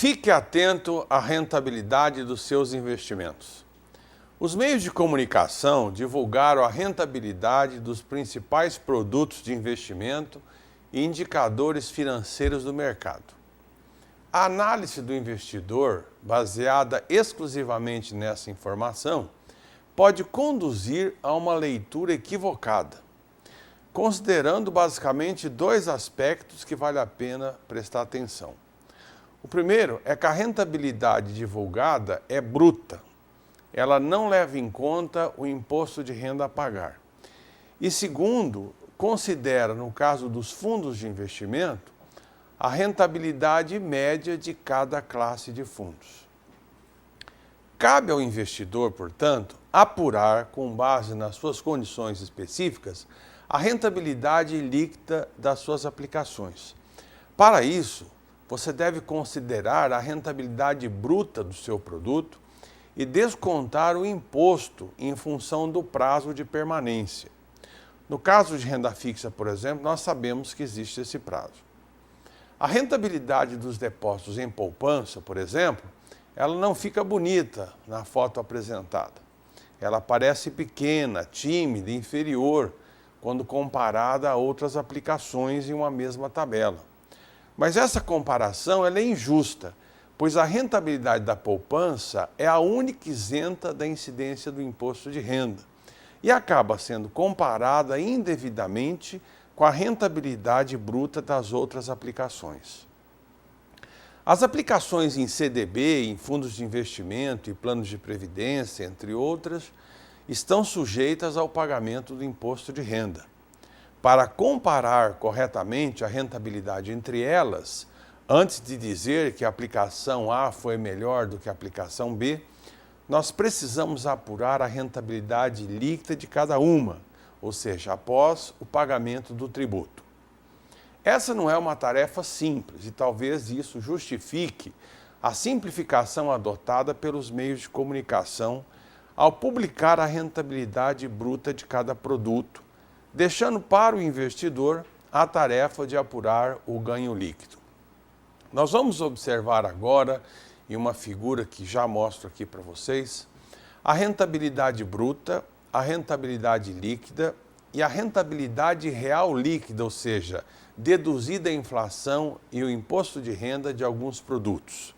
Fique atento à rentabilidade dos seus investimentos. Os meios de comunicação divulgaram a rentabilidade dos principais produtos de investimento e indicadores financeiros do mercado. A análise do investidor, baseada exclusivamente nessa informação, pode conduzir a uma leitura equivocada, considerando basicamente dois aspectos que vale a pena prestar atenção. O primeiro é que a rentabilidade divulgada é bruta. Ela não leva em conta o imposto de renda a pagar. E segundo, considera, no caso dos fundos de investimento, a rentabilidade média de cada classe de fundos. Cabe ao investidor, portanto, apurar, com base nas suas condições específicas, a rentabilidade líquida das suas aplicações. Para isso, você deve considerar a rentabilidade bruta do seu produto e descontar o imposto em função do prazo de permanência. No caso de renda fixa, por exemplo, nós sabemos que existe esse prazo. A rentabilidade dos depósitos em poupança, por exemplo, ela não fica bonita na foto apresentada. Ela parece pequena, tímida, inferior, quando comparada a outras aplicações em uma mesma tabela. Mas essa comparação ela é injusta, pois a rentabilidade da poupança é a única isenta da incidência do imposto de renda e acaba sendo comparada indevidamente com a rentabilidade bruta das outras aplicações. As aplicações em CDB, em fundos de investimento e planos de previdência, entre outras, estão sujeitas ao pagamento do imposto de renda. Para comparar corretamente a rentabilidade entre elas, antes de dizer que a aplicação A foi melhor do que a aplicação B, nós precisamos apurar a rentabilidade líquida de cada uma, ou seja, após o pagamento do tributo. Essa não é uma tarefa simples e talvez isso justifique a simplificação adotada pelos meios de comunicação ao publicar a rentabilidade bruta de cada produto, deixando para o investidor a tarefa de apurar o ganho líquido. Nós vamos observar agora, em uma figura que já mostro aqui para vocês, a rentabilidade bruta, a rentabilidade líquida e a rentabilidade real líquida, ou seja, deduzida a inflação e o imposto de renda de alguns produtos.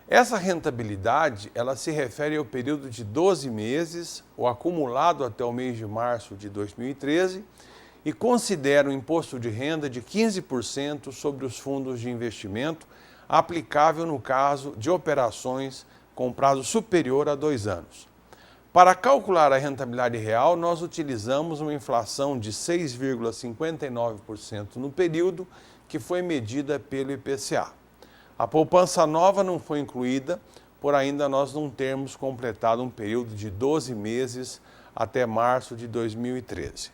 Essa rentabilidade, ela se refere ao período de 12 meses, o acumulado até o mês de março de 2013, e considera o imposto de renda de 15% sobre os fundos de investimento, aplicável no caso de operações com prazo superior a 2 anos. Para calcular a rentabilidade real, nós utilizamos uma inflação de 6,59% no período, que foi medida pelo IPCA. A poupança nova não foi incluída, por ainda nós não termos completado um período de 12 meses até março de 2013.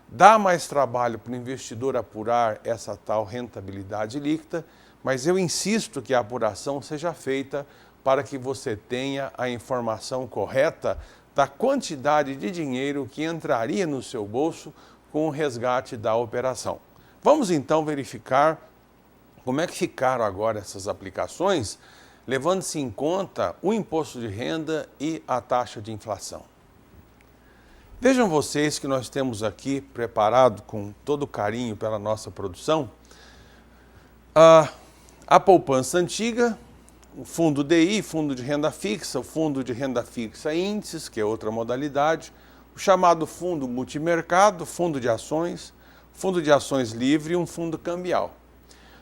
Dá mais trabalho para o investidor apurar essa tal rentabilidade líquida, mas eu insisto que a apuração seja feita para que você tenha a informação correta da quantidade de dinheiro que entraria no seu bolso com o resgate da operação. Vamos então verificar como é que ficaram agora essas aplicações, levando-se em conta o imposto de renda e a taxa de inflação. Vejam vocês que nós temos aqui preparado com todo carinho pela nossa produção a poupança antiga, o fundo DI, fundo de renda fixa, o fundo de renda fixa índices, que é outra modalidade, o chamado fundo multimercado, fundo de ações livre e um fundo cambial.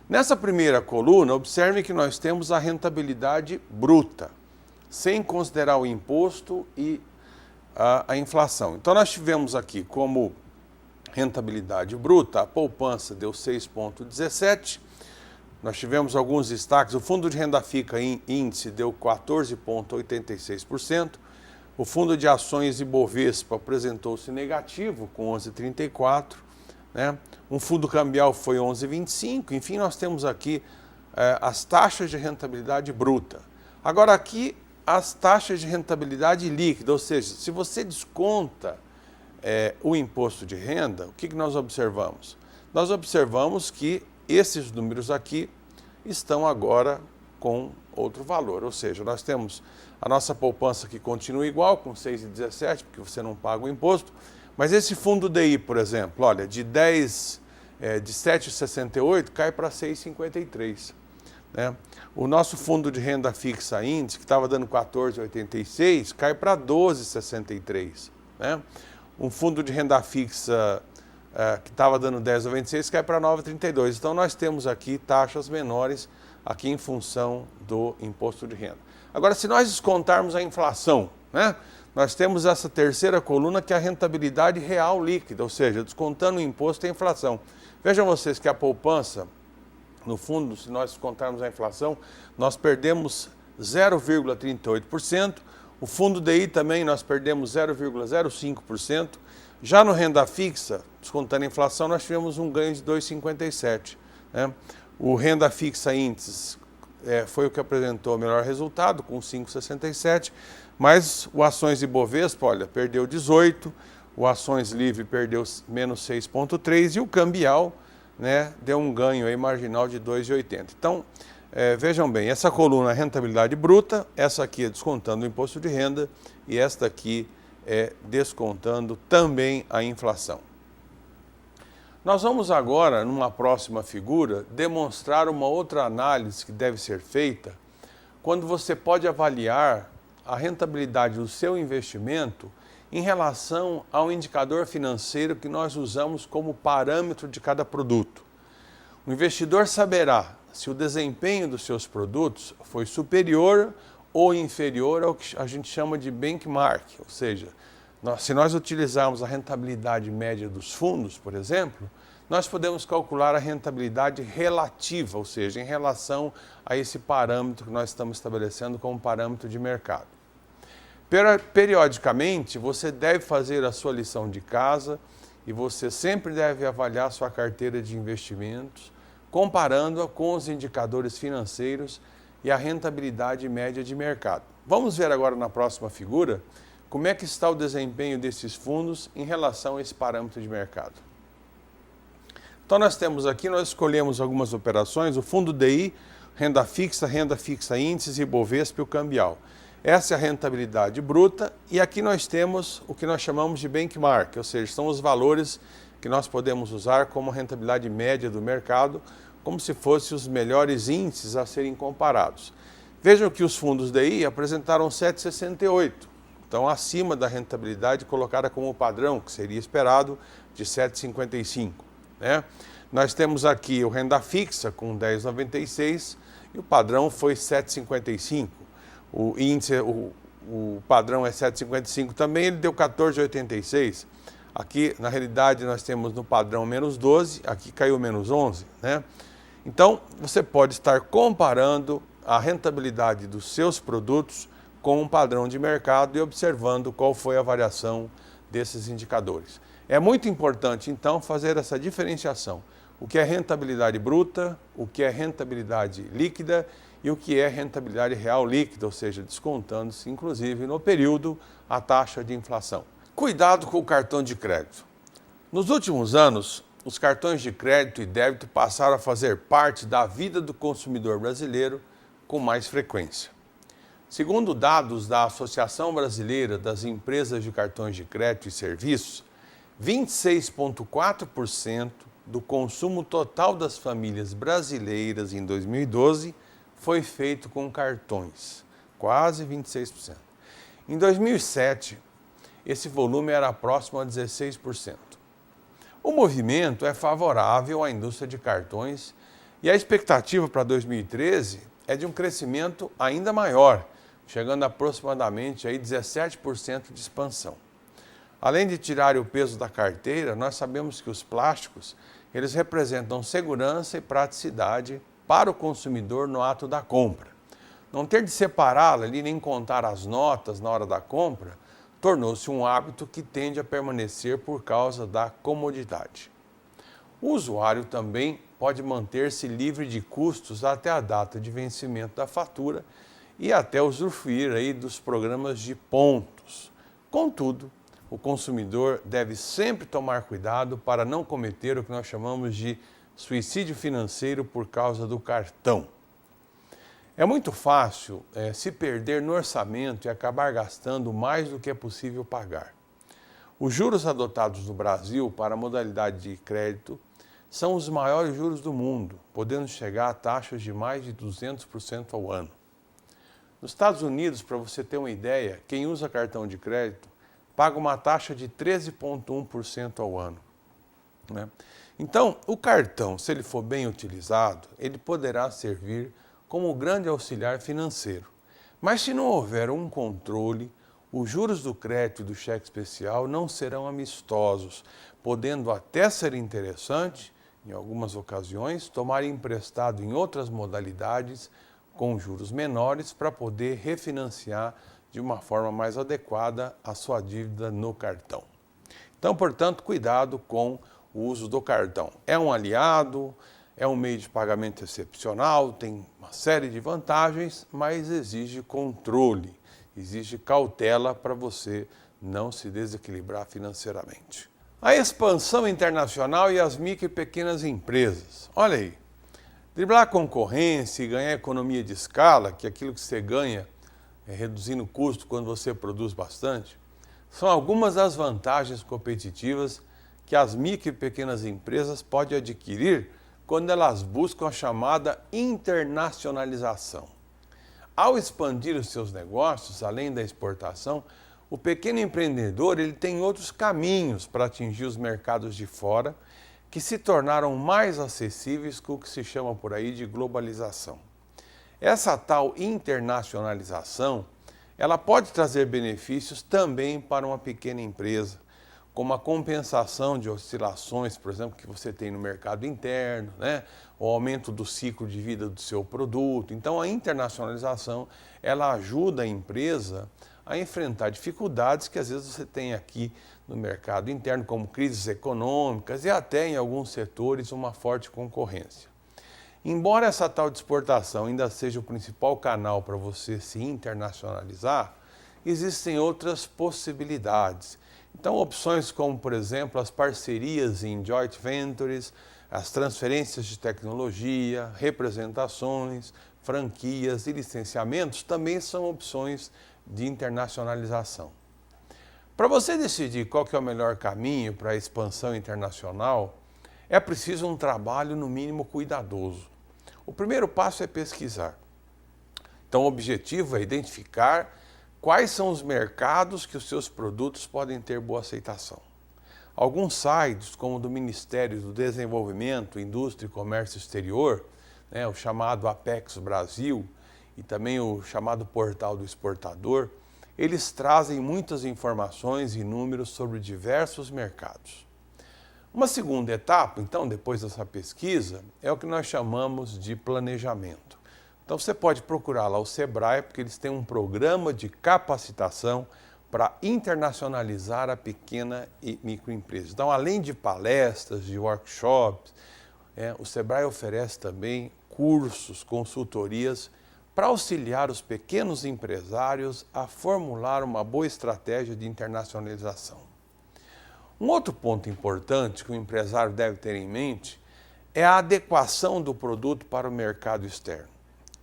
Nessa primeira coluna, observe que nós temos a rentabilidade bruta, sem considerar o imposto e a inflação. Então, nós tivemos aqui como rentabilidade bruta, a poupança deu 6,17%, nós tivemos alguns destaques, o fundo de renda fixa índice deu 14,86%, o fundo de ações Ibovespa apresentou-se negativo, com 11,34%, né? Um fundo cambial foi 11,25%, enfim, nós temos aqui as taxas de rentabilidade bruta. Agora aqui, as taxas de rentabilidade líquida, ou seja, se você desconta o imposto de renda, o que nós observamos? Nós observamos que esses números aqui estão agora com outro valor. Ou seja, nós temos a nossa poupança que continua igual, com 6,17, porque você não paga o imposto, mas esse fundo DI, por exemplo, olha, de 7,68 cai para 6,53. Né? O nosso fundo de renda fixa índice, que estava dando 14,86, cai para 12,63. Né? Um fundo de renda fixa que estava dando 10,96 cai para 9,32. Então nós temos aqui taxas menores aqui em função do imposto de renda. Agora, se nós descontarmos a inflação, né, nós temos essa terceira coluna que é a rentabilidade real líquida, ou seja, descontando o imposto e a inflação. Vejam vocês que a poupança, no fundo, se nós descontarmos a inflação, nós perdemos 0,38%. O fundo DI também nós perdemos 0,05%. Já no renda fixa, descontando a inflação, nós tivemos um ganho de 2,57%. Né? O renda fixa índices foi o que apresentou o melhor resultado, com 5,67%, mas o ações Ibovespa, olha, perdeu 18%, o ações livre perdeu menos 6,3% e o cambial, né, deu um ganho aí marginal de 2,80%. Então, vejam bem, essa coluna é rentabilidade bruta, essa aqui é descontando o imposto de renda e esta aqui é descontando também a inflação. Nós vamos agora, numa próxima figura, demonstrar uma outra análise que deve ser feita quando você pode avaliar a rentabilidade do seu investimento em relação ao indicador financeiro que nós usamos como parâmetro de cada produto. O investidor saberá se o desempenho dos seus produtos foi superior ou inferior ao que a gente chama de benchmark, ou seja, se nós utilizarmos a rentabilidade média dos fundos, por exemplo, nós podemos calcular a rentabilidade relativa, ou seja, em relação a esse parâmetro que nós estamos estabelecendo como parâmetro de mercado. Periodicamente, você deve fazer a sua lição de casa e você sempre deve avaliar sua carteira de investimentos, comparando-a com os indicadores financeiros e a rentabilidade média de mercado. Vamos ver agora na próxima figura como é que está o desempenho desses fundos em relação a esse parâmetro de mercado. Então nós temos aqui, nós escolhemos algumas operações, o fundo DI, renda fixa índices, Ibovespa e o cambial. Essa é a rentabilidade bruta e aqui nós temos o que nós chamamos de benchmark, ou seja, são os valores que nós podemos usar como rentabilidade média do mercado, como se fossem os melhores índices a serem comparados. Vejam que os fundos DI apresentaram 7,68, então acima da rentabilidade colocada como padrão, que seria esperado, de 7,55. Né? Nós temos aqui o renda fixa com 10,96 e o padrão foi 7,55. O índice, o padrão é 7,55 também, ele deu 14,86. Aqui, na realidade, nós temos no padrão menos 12, aqui caiu menos 11. Né? Então, você pode estar comparando a rentabilidade dos seus produtos com um padrão de mercado e observando qual foi a variação desses indicadores. É muito importante, então, fazer essa diferenciação. O que é rentabilidade bruta, o que é rentabilidade líquida e o que é rentabilidade real líquida, ou seja, descontando-se, inclusive, no período, a taxa de inflação. Cuidado com o cartão de crédito. Nos últimos anos, os cartões de crédito e débito passaram a fazer parte da vida do consumidor brasileiro com mais frequência. Segundo dados da Associação Brasileira das Empresas de Cartões de Crédito e Serviços, 26,4% do consumo total das famílias brasileiras em 2012 foi feito com cartões, quase 26%. Em 2007, esse volume era próximo a 16%. O movimento é favorável à indústria de cartões e a expectativa para 2013 é de um crescimento ainda maior, chegando a aproximadamente aí 17% de expansão. Além de tirar o peso da carteira, nós sabemos que os plásticos, eles representam segurança e praticidade para o consumidor no ato da compra. Não ter de separá-la ali nem contar as notas na hora da compra tornou-se um hábito que tende a permanecer por causa da comodidade. O usuário também pode manter-se livre de custos até a data de vencimento da fatura e até usufruir aí dos programas de pontos. Contudo, o consumidor deve sempre tomar cuidado para não cometer o que nós chamamos de suicídio financeiro por causa do cartão. É muito fácil se perder no orçamento e acabar gastando mais do que é possível pagar. Os juros adotados no Brasil para a modalidade de crédito são os maiores juros do mundo, podendo chegar a taxas de mais de 200% ao ano. Nos Estados Unidos, para você ter uma ideia, quem usa cartão de crédito paga uma taxa de 13,1% ao ano, né? Então, o cartão, se ele for bem utilizado, ele poderá servir como um grande auxiliar financeiro. Mas se não houver um controle, os juros do crédito e do cheque especial não serão amistosos, podendo até ser interessante, em algumas ocasiões, tomar emprestado em outras modalidades com juros menores para poder refinanciar de uma forma mais adequada a sua dívida no cartão. Então, portanto, cuidado com o uso do cartão. É um aliado, é um meio de pagamento excepcional, tem uma série de vantagens, mas exige controle, exige cautela para você não se desequilibrar financeiramente. A expansão internacional e as micro e pequenas empresas. Olha aí, driblar a concorrência e ganhar economia de escala, que é aquilo que você ganha reduzindo o custo quando você produz bastante, são algumas das vantagens competitivas que as micro e pequenas empresas podem adquirir quando elas buscam a chamada internacionalização. Ao expandir os seus negócios, além da exportação, o pequeno empreendedor ele tem outros caminhos para atingir os mercados de fora que se tornaram mais acessíveis com o que se chama por aí de globalização. Essa tal internacionalização, ela pode trazer benefícios também para uma pequena empresa, como a compensação de oscilações, por exemplo, que você tem no mercado interno, né? O aumento do ciclo de vida do seu produto. Então, a internacionalização, ela ajuda a empresa a enfrentar dificuldades que às vezes você tem aqui no mercado interno, como crises econômicas e até em alguns setores uma forte concorrência. Embora essa tal de exportação ainda seja o principal canal para você se internacionalizar, existem outras possibilidades. Então, opções como, por exemplo, as parcerias em joint ventures, as transferências de tecnologia, representações, franquias e licenciamentos também são opções de internacionalização. Para você decidir qual que é o melhor caminho para a expansão internacional, é preciso um trabalho, no mínimo, cuidadoso. O primeiro passo é pesquisar. Então, o objetivo é identificar quais são os mercados que os seus produtos podem ter boa aceitação. Alguns sites, como o do Ministério do Desenvolvimento, Indústria e Comércio Exterior, o chamado Apex Brasil, e também o chamado Portal do Exportador, eles trazem muitas informações e números sobre diversos mercados. Uma segunda etapa, então, depois dessa pesquisa, é o que nós chamamos de planejamento. Então você pode procurar lá o Sebrae, porque eles têm um programa de capacitação para internacionalizar a pequena e microempresa. Então, além de palestras, de workshops, o Sebrae oferece também cursos, consultorias para auxiliar os pequenos empresários a formular uma boa estratégia de internacionalização. Um outro ponto importante que o empresário deve ter em mente é a adequação do produto para o mercado externo.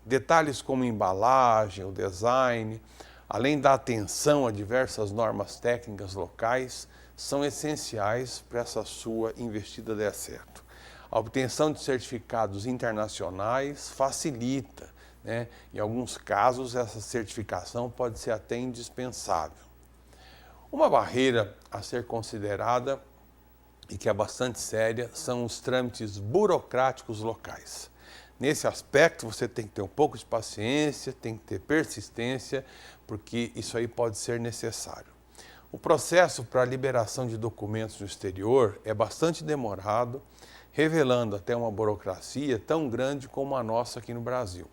Detalhes como embalagem, o design, além da atenção a diversas normas técnicas locais, são essenciais para essa sua investida dar certo. A obtenção de certificados internacionais facilita, Em alguns casos, essa certificação pode ser até indispensável. Uma barreira a ser considerada e que é bastante séria são os trâmites burocráticos locais. Nesse aspecto, você tem que ter um pouco de paciência, tem que ter persistência, porque isso aí pode ser necessário. O processo para a liberação de documentos no exterior é bastante demorado, revelando até uma burocracia tão grande como a nossa aqui no Brasil.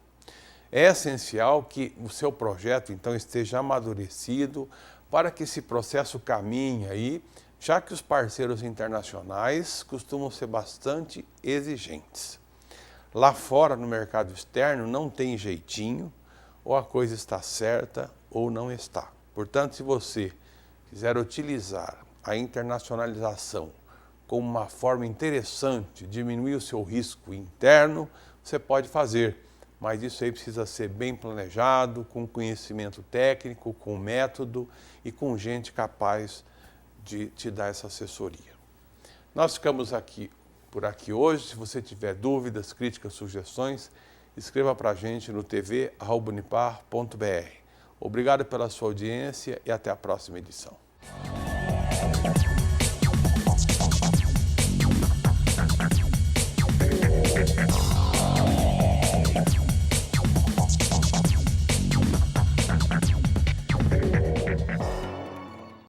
É essencial que o seu projeto, então, esteja amadurecido para que esse processo caminhe aí, já que os parceiros internacionais costumam ser bastante exigentes. Lá fora, no mercado externo, não tem jeitinho, ou a coisa está certa ou não está. Portanto, se você quiser utilizar a internacionalização como uma forma interessante de diminuir o seu risco interno, você pode fazer, mas isso aí precisa ser bem planejado, com conhecimento técnico, com método e com gente capaz de te dar essa assessoria. Nós ficamos por aqui hoje. Se você tiver dúvidas, críticas, sugestões, escreva para a gente no tv@unipar.br. Obrigado pela sua audiência e até a próxima edição.